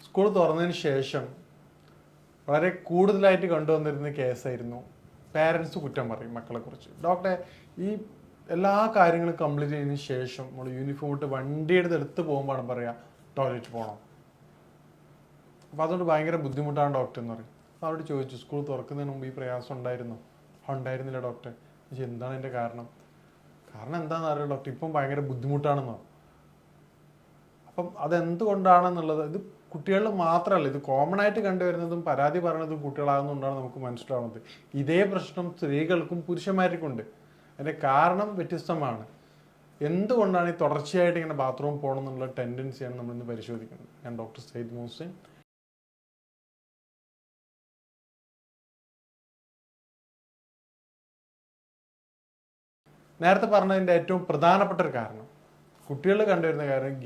School തുറന്നതിന് ശേഷം വളരെ കൂടുതലായിട്ട് കണ്ടുവന്നിരുന്ന കേസായിരുന്നു പാരൻസ് കുറ്റം പറയും മക്കളെക്കുറിച്ച്. ഡോക്ടറെ, ഈ എല്ലാ കാര്യങ്ങളും കംപ്ലീറ്റ് ചെയ്തതിന് ശേഷം നമ്മൾ യൂണിഫോം ഇട്ട് വണ്ടിയുടെ എടുത്ത് പോകുമ്പോഴാണ് പറയുക ടോയ്ലറ്റ് പോകണം. അപ്പോൾ അതുകൊണ്ട് ഭയങ്കര ബുദ്ധിമുട്ടാണ് ഡോക്ടർ എന്ന് പറയും. അപ്പോൾ അവരോട് ചോദിച്ചു, സ്കൂൾ തുറക്കുന്നതിന് മുമ്പ് ഈ പ്രയാസം ഉണ്ടായിരുന്നോ? ഉണ്ടായിരുന്നില്ല ഡോക്ടർ. എന്താണ് എൻ്റെ കാരണം എന്താണെന്ന് അറിയാം ഡോക്ടർ, ഇപ്പം ഭയങ്കര ബുദ്ധിമുട്ടാണെന്നോ. അപ്പം അതെന്തുകൊണ്ടാണെന്നുള്ളത് ഇത് കുട്ടികളിൽ മാത്രമല്ല, ഇത് കോമൺ ആയിട്ട് കണ്ടുവരുന്നതും പരാതി പറയുന്നതും കുട്ടികളാകുന്നതുകൊണ്ടാണ് നമുക്ക് മനസ്സിലാവുന്നത്. ഇതേ പ്രശ്നം സ്ത്രീകൾക്കും പുരുഷന്മാർക്കും ഉണ്ട്. അതിൻ്റെ കാരണം വ്യത്യസ്തമാണ്. എന്തുകൊണ്ടാണ് ഈ തുടർച്ചയായിട്ട് ഇങ്ങനെ ബാത്റൂം പോകണം എന്നുള്ള ടെൻഡൻസിയാണ് നമ്മളിന്ന് പരിശോധിക്കുന്നത്. ഞാൻ ഡോക്ടർ സയ്യിദ് മുഹസിൻ. നേരത്തെ പറഞ്ഞതിൻ്റെ ഏറ്റവും പ്രധാനപ്പെട്ട ഒരു കാരണം, കുട്ടികളിൽ കണ്ടുവരുന്ന കാര്യം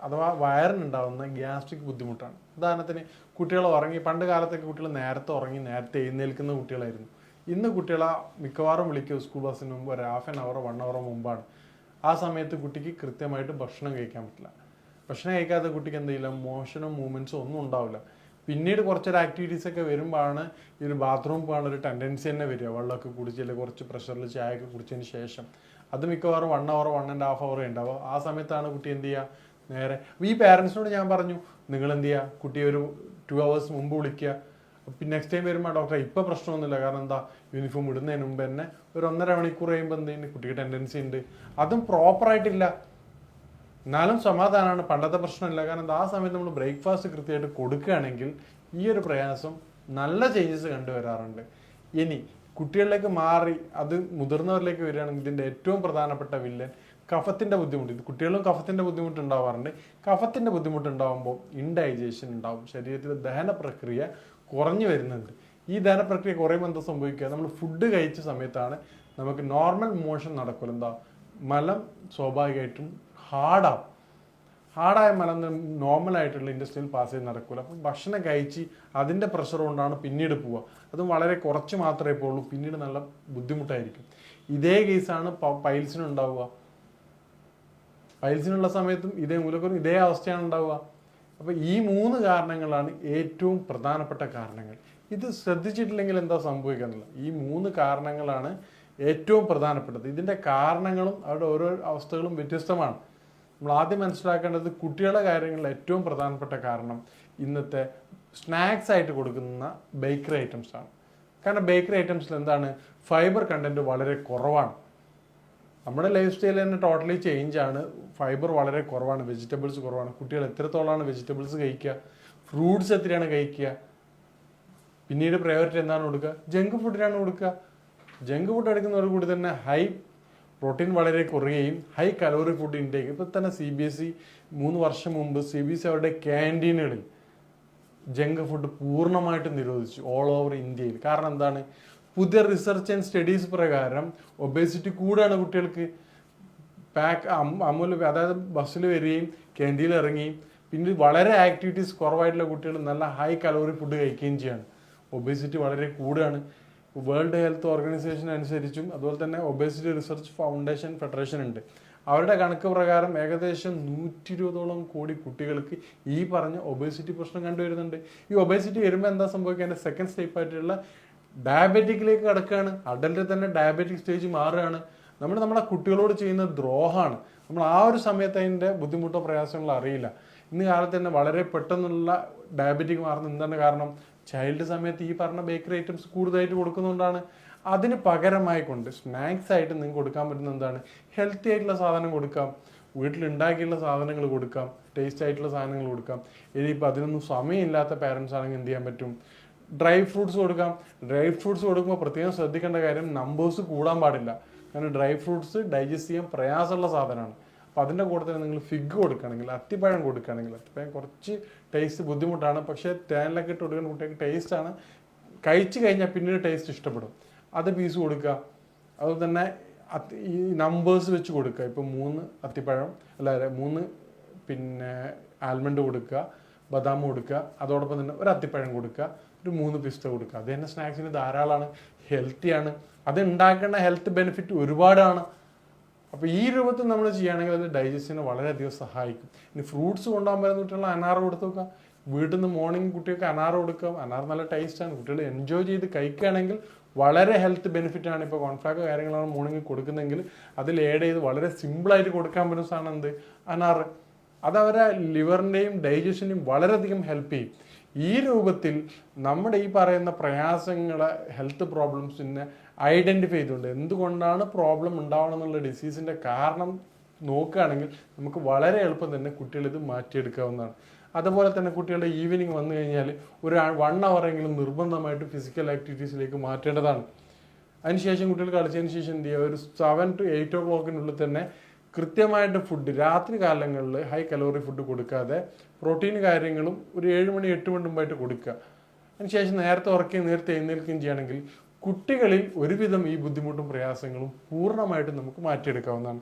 അഥവാ വയറിനുണ്ടാകുന്ന ഗ്യാസ്ട്രിക് ബുദ്ധിമുട്ടാണ്. ഉദാഹരണത്തിന്, കുട്ടികൾ ഉറങ്ങി, പണ്ട് കാലത്തൊക്കെ കുട്ടികൾ നേരത്തെ ഉറങ്ങി നേരത്തെ എഴുന്നേൽക്കുന്ന കുട്ടികളായിരുന്നു. ഇന്ന് കുട്ടികളെ മിക്കവാറും വിളിക്കുക സ്കൂൾ ബസ്സിന് മുമ്പ് ഒരു ഹാഫ് ആൻ അവർ 1 hour മുമ്പാണ്. ആ സമയത്ത് കുട്ടിക്ക് കൃത്യമായിട്ട് ഭക്ഷണം കഴിക്കാൻ പറ്റില്ല. ഭക്ഷണം കഴിക്കാത്ത കുട്ടിക്ക് എന്തെങ്കിലും മോഷനും മൂവ്മെൻറ്റ്സും ഒന്നും ഉണ്ടാവില്ല. പിന്നീട് കുറച്ചൊരു ആക്ടിവിറ്റീസൊക്കെ വരുമ്പോഴാണ് ഈ ഒരു ബാത്റൂം പോകാനുള്ള ഒരു ടെൻഡൻസി തന്നെ വരിക. വെള്ളമൊക്കെ കുടിച്ചില്ല, കുറച്ച് പ്രഷറിൽ ചായയൊക്കെ കുടിച്ചതിന് ശേഷം. അത് മിക്കവാറും 1 hour 1.5 hour ഉണ്ടാവുക. ആ സമയത്താണ് കുട്ടി എന്ത് ചെയ്യുക, നേരെ ഈ പാരൻസിനോട് ഞാൻ പറഞ്ഞു, നിങ്ങൾ എന്ത് ചെയ്യുക, കുട്ടിയെ ഒരു 2 hours മുമ്പ് വിളിക്കുക. പിന്നെ നെക്സ്റ്റ് ടൈം വരുമ്പോൾ ഡോക്ടറെ ഇപ്പോൾ പ്രശ്നമൊന്നുമില്ല, കാരണം എന്താ, യൂണിഫോം ഇടുന്നതിന് മുമ്പ് തന്നെ ഒരു 1.5 മണിക്കൂർ കഴിയുമ്പോൾ എന്ത് ചെയ്യുന്നത്, കുട്ടിക്ക് ടെൻഡൻസി ഉണ്ട്. അതും പ്രോപ്പറായിട്ടില്ല, എന്നാലും സമാധാനമാണ്, പണ്ടത്തെ പ്രശ്നമില്ല. കാരണം ആ സമയത്ത് നമ്മൾ ബ്രേക്ക്ഫാസ്റ്റ് കൃത്യമായിട്ട് കൊടുക്കുകയാണെങ്കിൽ ഈ ഒരു പ്രയാസം നല്ല ചേഞ്ചസ് കണ്ടുവരാറുണ്ട്. ഇനി കുട്ടികളിലേക്ക് മാറി അത് മുതിർന്നവരിലേക്ക് വരികയാണെങ്കിൽ ഇതിൻ്റെ ഏറ്റവും പ്രധാനപ്പെട്ട വില്ലൻ കഫത്തിൻ്റെ ബുദ്ധിമുട്ട്. ഇത് കുട്ടികളും കഫത്തിൻ്റെ ബുദ്ധിമുട്ട് ഉണ്ടാവാറുണ്ട്. കഫത്തിൻ്റെ ബുദ്ധിമുട്ട് ഉണ്ടാകുമ്പോൾ ഇൻഡൈജഷൻ ഉണ്ടാവും, ശരീരത്തിലെ ദഹന പ്രക്രിയ കുറഞ്ഞു വരുന്നുണ്ട്. ഈ ദഹന പ്രക്രിയ കുറയുമ്പോൾ എന്താ സംഭവിക്കുക, നമ്മൾ ഫുഡ് കഴിച്ച സമയത്താണ് നമുക്ക് നോർമൽ മോഷൻ നടക്കില്ല. എന്താ, മലം സ്വാഭാവികമായിട്ടും ഹാർഡായ മലം നോർമലായിട്ടുള്ള ഇൻഡസ്ട്രിയിൽ പാസ് ചെയ്ത് നടക്കില്ല. അപ്പം ഭക്ഷണം കഴിച്ച് അതിൻ്റെ പ്രഷർ കൊണ്ടാണ് പിന്നീട് പോവുക. അതും വളരെ കുറച്ച് മാത്രമേ പോകുള്ളൂ, പിന്നീട് നല്ല ബുദ്ധിമുട്ടായിരിക്കും. ഇതേ കേസാണ് പൈൽസിനുണ്ടാവുക. പൈൽസിനുള്ള സമയത്തും ഇതേ മൂലക്കൊരു ഇതേ അവസ്ഥയാണ് ഉണ്ടാവുക. അപ്പോൾ ഈ 3 കാരണങ്ങളാണ് ഏറ്റവും പ്രധാനപ്പെട്ട കാരണങ്ങൾ. ഇത് ശ്രദ്ധിച്ചിട്ടില്ലെങ്കിൽ എന്താ സംഭവിക്കുക എന്നുള്ളത്, ഈ 3 കാരണങ്ങളാണ് ഏറ്റവും പ്രധാനപ്പെട്ടത്. ഇതിൻ്റെ കാരണങ്ങളും അവരുടെ ഓരോ അവസ്ഥകളും വ്യത്യസ്തമാണ്. നമ്മൾ ആദ്യം മനസ്സിലാക്കേണ്ടത് കുട്ടികളുടെ കാര്യങ്ങളിൽ ഏറ്റവും പ്രധാനപ്പെട്ട കാരണം ഇന്നത്തെ സ്നാക്സ് ആയിട്ട് കൊടുക്കുന്ന ബേക്കറി ഐറ്റംസ് ആണ്. കാരണം ബേക്കറി ഐറ്റംസിൽ എന്താണ്, ഫൈബർ കണ്ടന്റ് വളരെ കുറവാണ്. നമ്മുടെ ലൈഫ് സ്റ്റൈൽ തന്നെ ടോട്ടലി ചേഞ്ച് ആണ്. ഫൈബർ വളരെ കുറവാണ്, വെജിറ്റബിൾസ് കുറവാണ്. കുട്ടികൾ എത്രത്തോളമാണ് വെജിറ്റബിൾസ് കഴിക്കുക, ഫ്രൂട്ട്സ് എത്രയാണ് കഴിക്കുക, പിന്നീട് പ്രയോറിറ്റി എന്താണ് കൊടുക്കുക, ജങ്ക് ഫുഡിനാണ് കൊടുക്കുക. ജങ്ക് ഫുഡ് എടുക്കുന്നതോട് കൂടി തന്നെ ഹൈ പ്രോട്ടീൻ വളരെ കുറയുകയും ഹൈ കലോറി ഫുഡ് ഇൻടേക്ക്. ഇപ്പോൾ തന്നെ CBSE 3 വർഷം മുമ്പ് CBSE അവരുടെ ക്യാൻറ്റീനുകളിൽ ജങ്ക് ഫുഡ് പൂർണ്ണമായിട്ട് നിരോധിച്ചു ഓൾ ഓവർ ഇന്ത്യയിൽ. കാരണം എന്താണ്, പുതിയ റിസർച്ച് ആൻഡ് സ്റ്റഡീസ് പ്രകാരം ഒബേസിറ്റി കൂടാണ് കുട്ടികൾക്ക്. അതായത് ബസ്സിൽ വരികയും ക്യാൻറ്റീനിൽ ഇറങ്ങുകയും പിന്നീട് വളരെ ആക്ടിവിറ്റീസ് കുറവായിട്ടുള്ള കുട്ടികൾ നല്ല ഹൈ കലോറി ഫുഡ് കഴിക്കുകയും ചെയ്യാണ്. ഒബേസിറ്റി വളരെ കൂടുകയാണ്. വേൾഡ് ഹെൽത്ത് ഓർഗനൈസേഷൻ അനുസരിച്ചും അതുപോലെ തന്നെ ഒബേസിറ്റി റിസർച്ച് ഫൗണ്ടേഷൻ ഫെഡറേഷൻ ഉണ്ട്. അവരുടെ കണക്ക് പ്രകാരം ഏകദേശം 120ഓളം കോടി കുട്ടികൾക്ക് ഈ പറഞ്ഞ ഒബേസിറ്റി പ്രശ്നം കണ്ടുവരുന്നുണ്ട്. ഈ ഒബേസിറ്റി വരുമ്പോൾ എന്താ സംഭവിക്കുക, അതിൻ്റെ സെക്കൻഡ് സ്റ്റെപ്പ് ആയിട്ടുള്ള ഡയബറ്റിക്കിലേക്ക് കിടക്കുകയാണ്. അഡൽറ്റിൽ തന്നെ ഡയബറ്റിക് സ്റ്റേജ് മാറുകയാണ്. നമ്മളെ കുട്ടികളോട് ചെയ്യുന്ന ദ്രോഹമാണ്. നമ്മൾ ആ ഒരു സമയത്ത് അതിൻ്റെ ബുദ്ധിമുട്ടോ പ്രയാസങ്ങളോ അറിയില്ല. ഇന്ന് കാലത്ത് തന്നെ വളരെ പെട്ടെന്നുള്ള ഡയബറ്റിക് മാറുന്ന എന്താണ് കാരണം, ചൈൽഡ് സമയത്ത് ഈ പറഞ്ഞ ബേക്കറി ഐറ്റംസ് കൂടുതലായിട്ട് കൊടുക്കുന്നതുകൊണ്ടാണ്. അതിന് പകരമായിക്കൊണ്ട് സ്നാക്സ് ആയിട്ട് നിങ്ങൾക്ക് കൊടുക്കാൻ പറ്റുന്ന എന്താണ്, ഹെൽത്തി ആയിട്ടുള്ള സാധനം കൊടുക്കാം, വീട്ടിലുണ്ടാക്കിയുള്ള സാധനങ്ങൾ കൊടുക്കാം, ടേസ്റ്റ് ആയിട്ടുള്ള സാധനങ്ങൾ കൊടുക്കാം. ഇനിയിപ്പോൾ അതിനൊന്നും സമയമില്ലാത്ത പാരൻസ് ആണെങ്കിൽ എന്ത് ചെയ്യാൻ പറ്റും, ഡ്രൈ ഫ്രൂട്ട്സ് കൊടുക്കാം. ഡ്രൈ ഫ്രൂട്ട്സ് കൊടുക്കുമ്പോൾ പ്രത്യേകം ശ്രദ്ധിക്കേണ്ട കാര്യം, നമ്പേഴ്സ് കൂടാൻ പാടില്ല. കാരണം ഡ്രൈ ഫ്രൂട്ട്സ് ഡൈജസ്റ്റ് ചെയ്യാൻ പ്രയാസമുള്ള സാധനമാണ്. അപ്പോൾ അതിൻ്റെ കൂടെ തന്നെ നിങ്ങൾ ഫിഗ് കൊടുക്കുകയാണെങ്കിൽ, അത്തിപ്പഴം കൊടുക്കുകയാണെങ്കിൽ, അത്തിപ്പഴം കുറച്ച് ടേസ്റ്റ് ബുദ്ധിമുട്ടാണ്, പക്ഷേ തേനിലൊക്കെ ഇട്ട് കൊടുക്കുന്ന കുട്ടികൾക്ക് ടേസ്റ്റാണ്. കഴിച്ച് കഴിഞ്ഞാൽ പിന്നീട് ടേസ്റ്റ് ഇഷ്ടപ്പെടും. അത് പീസ് കൊടുക്കുക. അതുപോലെ തന്നെ ഈ നമ്പേഴ്സ് വെച്ച് കൊടുക്കുക. ഇപ്പോൾ 3 അത്തിപ്പഴം 3 ആൽമണ്ട് കൊടുക്കുക, ബദാം കൊടുക്കുക, അതോടൊപ്പം തന്നെ ഒരു അത്തിപ്പഴം കൊടുക്കുക, ഒരു 3 പിസ്ത കൊടുക്കുക. അത് തന്നെ സ്നാക്സിന് ധാരാളമാണ്, ഹെൽത്തിയാണ്. അത് ഉണ്ടാക്കേണ്ട ഹെൽത്ത് ബെനിഫിറ്റ് ഒരുപാടാണ്. അപ്പോൾ ഈ രൂപത്തിൽ നമ്മൾ ചെയ്യുകയാണെങ്കിൽ അത് ഡൈജസ്റ്റിനെ വളരെയധികം സഹായിക്കും. ഇനി ഫ്രൂട്ട്സ് കൊണ്ടുപോകാൻ പറ്റുന്ന കുട്ടികൾ അനാറ് കൊടുത്തു നോക്കാം. വീട്ടിൽ നിന്ന് മോർണിംഗ് കുട്ടികൾക്ക് അനാറ് കൊടുക്കാം. അനാറ് നല്ല ടേസ്റ്റാണ്. കുട്ടികൾ എൻജോയ് ചെയ്ത് കഴിക്കുകയാണെങ്കിൽ വളരെ ഹെൽത്ത് ബെനിഫിറ്റ് ആണ്. ഇപ്പോൾ കോൺഫ്ലാക്ക് കാര്യങ്ങളാണ് മോർണിംഗ് കൊടുക്കുന്നതെങ്കിൽ അതിൽ ആഡ് ചെയ്ത് വളരെ സിമ്പിളായിട്ട് കൊടുക്കാൻ പറ്റുന്ന സാധനം എന്ത്? അനാറ്. അതവരെ ലിവറിൻ്റെയും ഡൈജഷനെയും വളരെയധികം ഹെൽപ്പ് ചെയ്യും. ഈ രൂപത്തിൽ നമ്മുടെ ഈ പറയുന്ന പ്രയാസങ്ങളെ, ഹെൽത്ത് പ്രോബ്ലംസിനെ ഐഡൻറ്റിഫൈ ചെയ്തുകൊണ്ട് എന്തുകൊണ്ടാണ് പ്രോബ്ലം ഉണ്ടാവണം എന്നുള്ള ഡിസീസിൻ്റെ കാരണം നോക്കുകയാണെങ്കിൽ നമുക്ക് വളരെ എളുപ്പം തന്നെ കുട്ടികളിത് മാറ്റിയെടുക്കാവുന്നതാണ്. അതുപോലെ തന്നെ കുട്ടികളുടെ ഈവനിങ് വന്നു കഴിഞ്ഞാൽ ഒരു 1 hour നിർബന്ധമായിട്ട് ഫിസിക്കൽ ആക്ടിവിറ്റീസിലേക്ക് മാറ്റേണ്ടതാണ്. അതിനുശേഷം കുട്ടികൾ കളിച്ചതിന് ശേഷം എന്ത് ചെയ്യുക, ഒരു 7 to 8 o'clock തന്നെ കൃത്യമായിട്ട് ഫുഡ്, രാത്രി കാലങ്ങളിൽ ഹൈ കലോറി ഫുഡ് കൊടുക്കാതെ പ്രോട്ടീൻ കാര്യങ്ങളും ഒരു 7 മണി 8 മണി മുമ്പായിട്ട് കൊടുക്കുക. അതിനുശേഷം നേരത്തെ ഉറക്കുകയും നേരത്തെ എഴുന്നേൽക്കുകയും ചെയ്യുകയാണെങ്കിൽ കുട്ടികളിൽ ഒരുവിധം ഈ ബുദ്ധിമുട്ടും പ്രയാസങ്ങളും പൂർണ്ണമായിട്ടും നമുക്ക് മാറ്റിയെടുക്കാവുന്നതാണ്.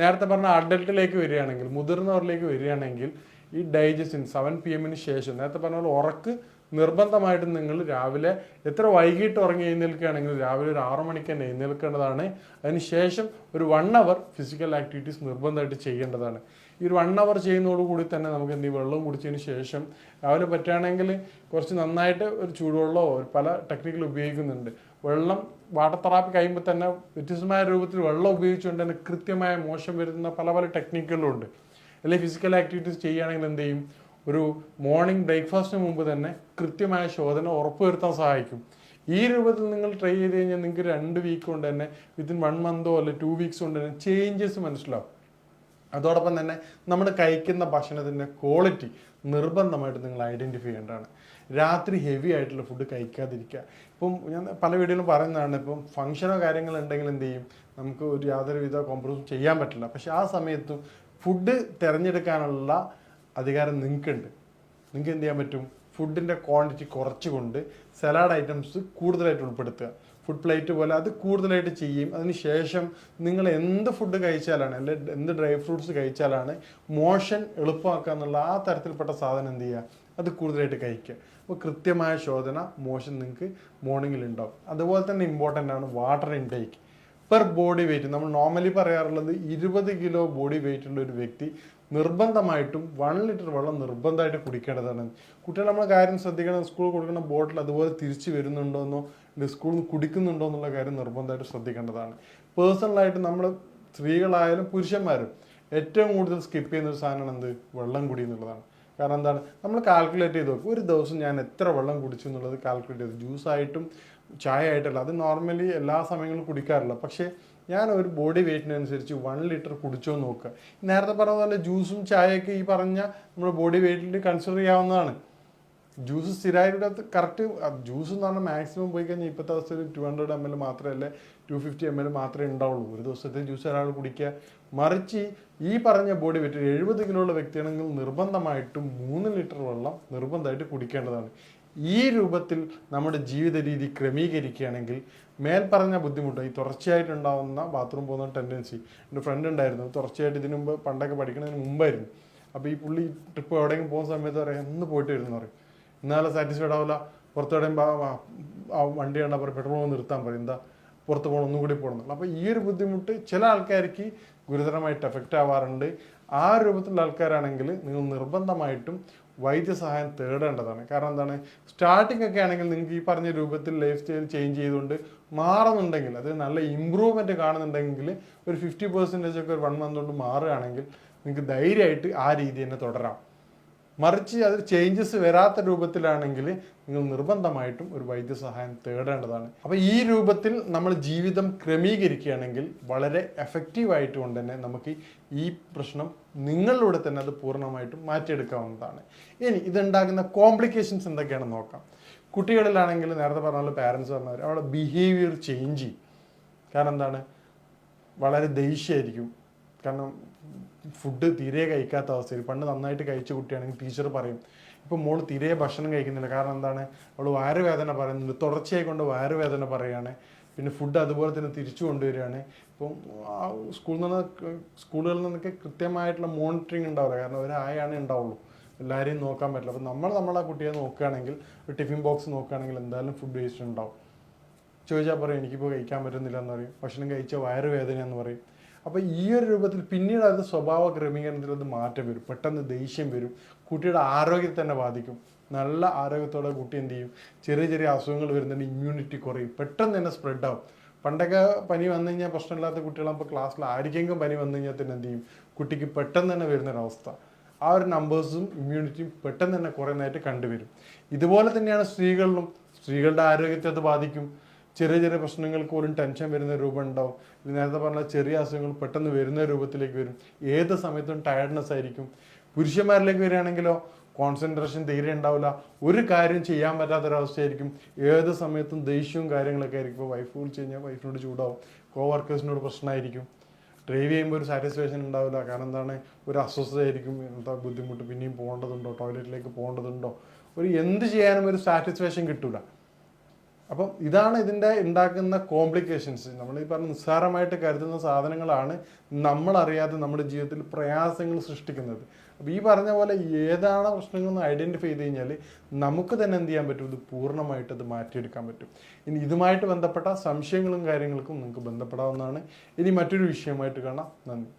നേരത്തെ പറഞ്ഞ അഡൽട്ടിലേക്ക് വരികയാണെങ്കിൽ, മുതിർന്നവരിലേക്ക് വരികയാണെങ്കിൽ ഈ ഡൈജഷൻ 7 PM ശേഷം നേരത്തെ പറഞ്ഞ പോലെ ഉറക്ക് നിർബന്ധമായിട്ടും നിങ്ങൾ രാവിലെ എത്ര വൈകിട്ട് ഉറങ്ങി എഴുന്നേൽക്കുകയാണെങ്കിൽ രാവിലെ ഒരു 6 മണിക്ക് തന്നെ എഴുന്നേൽക്കേണ്ടതാണ്. അതിനുശേഷം ഒരു 1 hour ഫിസിക്കൽ ആക്ടിവിറ്റീസ് നിർബന്ധമായിട്ട് ചെയ്യേണ്ടതാണ്. ഈ ഒരു 1 hour ചെയ്യുന്നതോടുകൂടി തന്നെ നമുക്ക് എന്ത് വെള്ളം കുടിച്ചതിന് ശേഷം രാവിലെ പറ്റുകയാണെങ്കിൽ കുറച്ച് നന്നായിട്ട് ഒരു ചൂടുവെള്ളമോ പല ടെക്നിക്കൽ ഉപയോഗിക്കുന്നുണ്ട്. വെള്ളം വാട്ടർ തെറാപ്പി കഴിയുമ്പോൾ തന്നെ വ്യത്യസ്തമായ രൂപത്തിൽ വെള്ളം ഉപയോഗിച്ചുകൊണ്ട് തന്നെ കൃത്യമായ മോശം വരുന്ന പല പല ടെക്നിക്കുകളും ഉണ്ട്. അല്ലെങ്കിൽ ഫിസിക്കൽ ആക്ടിവിറ്റീസ് ചെയ്യുകയാണെങ്കിൽ എന്ത് ചെയ്യും, ഒരു മോർണിംഗ് ബ്രേക്ക്ഫാസ്റ്റിന് മുമ്പ് തന്നെ കൃത്യമായ ശോധന ഉറപ്പുവരുത്താൻ സഹായിക്കും. ഈ രൂപത്തിൽ നിങ്ങൾ ട്രൈ ചെയ്ത് കഴിഞ്ഞാൽ നിങ്ങൾക്ക് 2 week കൊണ്ട് തന്നെ വിത്തിൻ 1 month അല്ലെ 2 weeks കൊണ്ട് തന്നെ ചേഞ്ചസ് മനസ്സിലാവും. അതോടൊപ്പം തന്നെ നമ്മൾ കഴിക്കുന്ന ഭക്ഷണത്തിൻ്റെ ക്വാളിറ്റി നിർബന്ധമായിട്ട് നിങ്ങൾ ഐഡൻറ്റിഫൈ ചെയ്യേണ്ടതാണ്. രാത്രി ഹെവി ആയിട്ടുള്ള ഫുഡ് കഴിക്കാതിരിക്കുക. ഇപ്പം ഞാൻ പല വീഡിയോയിലും പറയുന്നതാണ്, ഇപ്പം ഫംഗ്ഷനോ കാര്യങ്ങളുണ്ടെങ്കിൽ എന്ത് ചെയ്യും, നമുക്ക് ഒരു യാതൊരുവിധ കോംപ്രമൈസും ചെയ്യാൻ പറ്റില്ല. പക്ഷെ ആ സമയത്തും ഫുഡ് തിരഞ്ഞെടുക്കാനുള്ള അധികാരം നിങ്ങൾക്കുണ്ട്. നിങ്ങൾക്ക് എന്ത് ചെയ്യാൻ പറ്റും, ഫുഡിൻ്റെ ക്വാണ്ടിറ്റി കുറച്ചുകൊണ്ട് സലാഡ് ഐറ്റംസ് കൂടുതലായിട്ട് ഉൾപ്പെടുത്തുക. ഫുഡ് പ്ലേറ്റ് പോലെ അത് കൂടുതലായിട്ട് ചെയ്യും. അതിനുശേഷം നിങ്ങൾ എന്ത് ഫുഡ് കഴിച്ചാലാണ്, അല്ലെങ്കിൽ എന്ത് ഡ്രൈ ഫ്രൂട്ട്സ് കഴിച്ചാലാണ് മോഷൻ എളുപ്പമാക്കുക എന്നുള്ള ആ തരത്തിൽപ്പെട്ട സാധനം എന്ത് ചെയ്യുക, അത് കൂടുതലായിട്ട് കഴിക്കുക. അപ്പോൾ കൃത്യമായ ശോധന മോഷൻ നിങ്ങൾക്ക് മോർണിംഗിൽ ഉണ്ടാവും. അതുപോലെ തന്നെ ഇമ്പോർട്ടൻ്റ് ആണ് water intake. Per body weight നമ്മൾ നോർമലി പറയാറുള്ളത് 20 kg ബോഡി വെയിറ്റ് ഉള്ള ഒരു വ്യക്തി നിർബന്ധമായിട്ടും 1 liter വെള്ളം നിർബന്ധമായിട്ട് കുടിക്കേണ്ടതാണ്. കുട്ടികൾ നമ്മൾ കാര്യം ശ്രദ്ധിക്കണം, സ്കൂളിൽ കൊടുക്കുന്ന ബോട്ടിൽ അതുപോലെ തിരിച്ചു വരുന്നുണ്ടോയെന്നോ സ്കൂളിൽ നിന്ന് കുടിക്കുന്നുണ്ടോ എന്നുള്ള കാര്യം നിർബന്ധമായിട്ട് ശ്രദ്ധിക്കേണ്ടതാണ്. പേഴ്സണലായിട്ട് നമ്മൾ സ്ത്രീകളായാലും പുരുഷന്മാരും ഏറ്റവും കൂടുതൽ സ്കിപ്പ് ചെയ്യുന്ന ഒരു സാധനമാണ് എന്ത്, വെള്ളം കുടി എന്നുള്ളതാണ്. കാരണം എന്താണ്, നമ്മൾ കാൽക്കുലേറ്റ് ചെയ്ത് നോക്കും, ഒരു ദിവസം ഞാൻ എത്ര വെള്ളം കുടിച്ചു എന്നുള്ളത് കാൽക്കുലേറ്റ് ചെയ്ത്, ജ്യൂസായിട്ടും ചായ ആയിട്ടല്ല, അത് നോർമലി എല്ലാ സമയങ്ങളിലും കുടിക്കാറില്ല. പക്ഷേ ഞാൻ ഒരു ബോഡി വെയിറ്റിനനുസരിച്ച് 1 liter കുടിച്ചോ നോക്കുക. നേരത്തെ പറഞ്ഞ പോലെ ജ്യൂസും ചായയൊക്കെ ഈ പറഞ്ഞ നമ്മുടെ ബോഡി വെയിറ്റിൽ കൺസിഡർ ചെയ്യാവുന്നതാണ്. ജ്യൂസ് സ്ഥിരമായിട്ട് കറക്റ്റ് ജ്യൂസ് എന്ന് പറഞ്ഞാൽ മാക്സിമം പോയി കഴിഞ്ഞാൽ ഇപ്പോഴത്തെ അവസ്ഥയിൽ 200 ml മാത്രമല്ലേ 250 ml മാത്രമേ ഉണ്ടാവുള്ളൂ. ഒരു ദിവസത്തെ ജ്യൂസ് ഒരാൾ കുടിക്കുക. മറിച്ച് ഈ പറഞ്ഞ ബോഡി വെയിറ്റ് 70 kg ഉള്ള വ്യക്തിയാണെങ്കിൽ നിർബന്ധമായിട്ടും 3 liter വെള്ളം നിർബന്ധമായിട്ട് കുടിക്കേണ്ടതാണ്. ഈ രൂപത്തിൽ നമ്മുടെ ജീവിത രീതി ക്രമീകരിക്കുകയാണെങ്കിൽ മേൽപ്പറഞ്ഞ ബുദ്ധിമുട്ട്, ഈ തുടർച്ചയായിട്ടുണ്ടാവുന്ന ബാത്റൂം പോകുന്ന ടെൻഡൻസി, എൻ്റെ ഫ്രണ്ട് ഉണ്ടായിരുന്നു, തുടർച്ചയായിട്ട് ഇതിനു മുമ്പ് പണ്ടൊക്കെ പഠിക്കുന്നതിന് മുമ്പായിരുന്നു. അപ്പോൾ ഈ പുള്ളി ട്രിപ്പ് എവിടെയെങ്കിലും പോകുന്ന സമയത്ത് പറയാം എന്ന് പോയിട്ട് വരുന്നു പറയും, എന്നാലും സാറ്റിസ്ഫൈഡ് ആവില്ല. പുറത്തെവിടെയും വണ്ടി കണ്ടാൽ പറയും പെട്രോൾ നിർത്താൻ പറയും, എന്താ പുറത്ത് പോകണം, ഒന്നും കൂടി പോകണം. അപ്പോൾ ഈ ഒരു ബുദ്ധിമുട്ട് ചില ആൾക്കാർക്ക് ഗുരുതരമായിട്ട് എഫക്റ്റ് ആവാറുണ്ട്. ആ രൂപത്തിലുള്ള ആൾക്കാരാണെങ്കിൽ നിങ്ങൾ നിർബന്ധമായിട്ടും വൈദ്യസഹായം തേടേണ്ടതാണ്. കാരണം എന്താണ്, സ്റ്റാർട്ടിംഗ് ഒക്കെ ആണെങ്കിൽ നിങ്ങൾക്ക് ഈ പറഞ്ഞ രൂപത്തിൽ ലൈഫ് സ്റ്റൈൽ ചേഞ്ച് ചെയ്തുകൊണ്ട് മാറുന്നുണ്ടെങ്കിൽ, അത് നല്ല ഇമ്പ്രൂവ്മെൻറ്റ് കാണുന്നുണ്ടെങ്കിൽ ഒരു 50% ഒക്കെ ഒരു 1 month കൊണ്ട് മാറുകയാണെങ്കിൽ നിങ്ങൾക്ക് ധൈര്യമായിട്ട് ആ രീതി തന്നെ തുടരാം. മറിച്ച് അത് ചേഞ്ചസ് വരാത്ത രൂപത്തിലാണെങ്കിൽ നിങ്ങൾ നിർബന്ധമായിട്ടും ഒരു വൈദ്യസഹായം തേടേണ്ടതാണ്. അപ്പോൾ ഈ രൂപത്തിൽ നമ്മൾ ജീവിതം ക്രമീകരിക്കുകയാണെങ്കിൽ വളരെ എഫക്റ്റീവായിട്ട് കൊണ്ട് തന്നെ നമുക്ക് ഈ പ്രശ്നം നിങ്ങളിലൂടെ തന്നെ അത് പൂർണ്ണമായിട്ടും മാറ്റിയെടുക്കാവുന്നതാണ്. ഇനി ഇതുണ്ടാകുന്ന കോംപ്ലിക്കേഷൻസ് എന്തൊക്കെയാണെന്ന് നോക്കാം. കുട്ടികളിലാണെങ്കിൽ നേരത്തെ പറഞ്ഞ പാരൻസ് പറഞ്ഞവർ അവരുടെ ബിഹേവിയർ ചേഞ്ച് ചെയ്യും. കാരണം എന്താണ്, വളരെ ദേഷ്യമായിരിക്കും. കാരണം ഫുഡ് തീരെ കഴിക്കാത്ത അവസ്ഥയിൽ, പണ്ട് നന്നായിട്ട് കഴിച്ച കുട്ടിയാണെങ്കിൽ ടീച്ചർ പറയും ഇപ്പം മോൾ തീരെ ഭക്ഷണം കഴിക്കുന്നില്ല. കാരണം എന്താണ്, അവൾ വയറുവേദന പറയുന്നുണ്ട്, തുടർച്ചയായി കൊണ്ട് വയറുവേദന പറയുകയാണ്. പിന്നെ ഫുഡ് അതുപോലെ തന്നെ തിരിച്ചു കൊണ്ടുവരികയാണ്. ഇപ്പം സ്കൂളുകളിൽ നിന്നൊക്കെ കൃത്യമായിട്ടുള്ള മോണിറ്ററിങ് ഉണ്ടാവില്ല. കാരണം ഒരായാണ് ഉണ്ടാവുള്ളൂ, എല്ലാവരെയും നോക്കാൻ പറ്റില്ല. അപ്പം നമ്മളെ കുട്ടിയെ നോക്കുകയാണെങ്കിൽ, ഒരു ടിഫിൻ ബോക്സ് നോക്കുകയാണെങ്കിൽ എന്തായാലും ഫുഡ് വേസ്റ്റ് ഉണ്ടാവും. ചോദിച്ചാൽ പറയും എനിക്കിപ്പോൾ കഴിക്കാൻ പറ്റുന്നില്ല എന്ന് പറയും. ഭക്ഷണം കഴിച്ചാൽ വയറുവേദന എന്ന് പറയും. അപ്പോൾ ഈ ഒരു രൂപത്തിൽ പിന്നീട് അത് സ്വഭാവ ക്രമീകരണത്തിൽ അത് മാറ്റം വരും, പെട്ടെന്ന് ദേഷ്യം വരും, കുട്ടിയുടെ ആരോഗ്യത്തെ തന്നെ ബാധിക്കും. നല്ല ആരോഗ്യത്തോടെ കുട്ടി എന്ത് ചെയ്യും, ചെറിയ ചെറിയ അസുഖങ്ങൾ വരുന്നുണ്ട്, ഇമ്മ്യൂണിറ്റി കുറയും, പെട്ടെന്ന് തന്നെ സ്പ്രെഡ് ആവും. പണ്ടൊക്കെ പനി വന്നു കഴിഞ്ഞാൽ പ്രശ്നമില്ലാത്ത കുട്ടികളപ്പോൾ ക്ലാസ്സിൽ ആർക്കെങ്കിലും പനി വന്നു കഴിഞ്ഞാൽ തന്നെ എന്ത് ചെയ്യും, കുട്ടിക്ക് പെട്ടെന്ന് തന്നെ വരുന്നൊരവസ്ഥ. ആ ഒരു നമ്പേഴ്സും ഇമ്മ്യൂണിറ്റിയും പെട്ടെന്ന് തന്നെ കുറയുന്നതായിട്ട് കണ്ടുവരും. ഇതുപോലെ തന്നെയാണ് സ്ത്രീകളിലും. സ്ത്രീകളുടെ ആരോഗ്യത്തെ അത് ബാധിക്കും. ചെറിയ ചെറിയ പ്രശ്നങ്ങൾക്ക് പോലും ടെൻഷൻ വരുന്ന രൂപം ഉണ്ടാവും. നേരത്തെ പറഞ്ഞ ചെറിയ അസുഖങ്ങൾ പെട്ടെന്ന് വരുന്ന രൂപത്തിലേക്ക് വരും. ഏത് സമയത്തും ടയർഡ്നെസ് ആയിരിക്കും. പുരുഷന്മാരിലേക്ക് വരികയാണെങ്കിലോ കോൺസെൻട്രേഷൻ തീരെ ഉണ്ടാവില്ല, ഒരു കാര്യം ചെയ്യാൻ പറ്റാത്തൊരവസ്ഥയായിരിക്കും. ഏത് സമയത്തും ദേഷ്യവും കാര്യങ്ങളൊക്കെ ആയിരിക്കും. ഇപ്പോൾ വൈഫ് വിളിച്ച് കഴിഞ്ഞാൽ വൈഫിനോട് ചൂടാവും, കോവർക്കേഴ്സിനോട് പ്രശ്നമായിരിക്കും, ഡ്രൈവ് ചെയ്യുമ്പോൾ ഒരു സാറ്റിസ്ഫാക്ഷൻ ഉണ്ടാവില്ല. കാരണം എന്താണ്, ഒരു അസ്വസ്ഥതയായിരിക്കും, എന്താ ബുദ്ധിമുട്ട്, പിന്നെയും പോകേണ്ടതുണ്ടോ, ടോയ്ലറ്റിലേക്ക് പോകേണ്ടതുണ്ടോ, ഒരു എന്ത് ചെയ്യാനും ഒരു സാറ്റിസ്ഫാക്ഷൻ കിട്ടൂല. അപ്പം ഇതാണ് ഇതിൻ്റെ ഉണ്ടാക്കുന്ന കോംപ്ലിക്കേഷൻസ്. നമ്മൾ ഈ പറഞ്ഞ നിസ്സാരമായിട്ട് കരുതുന്ന സാധനങ്ങളാണ് നമ്മളറിയാതെ നമ്മുടെ ജീവിതത്തിൽ പ്രയാസങ്ങൾ സൃഷ്ടിക്കുന്നത്. അപ്പോൾ ഈ പറഞ്ഞ പോലെ ഏതാണ് പ്രശ്നങ്ങളെന്ന് ഐഡൻറ്റിഫൈ ചെയ്ത് കഴിഞ്ഞാൽ നമുക്ക് തന്നെ എന്ത് ചെയ്യാൻ പറ്റും, ഇത് പൂർണ്ണമായിട്ട് അത് മാറ്റിയെടുക്കാൻ പറ്റും. ഇനി ഇതുമായിട്ട് ബന്ധപ്പെട്ട സംശയങ്ങളും കാര്യങ്ങൾക്കും നിങ്ങൾക്ക് ബന്ധപ്പെടാവുന്നതാണ്. ഇനി മറ്റൊരു വിഷയമായിട്ട് കാണാം. നന്ദി.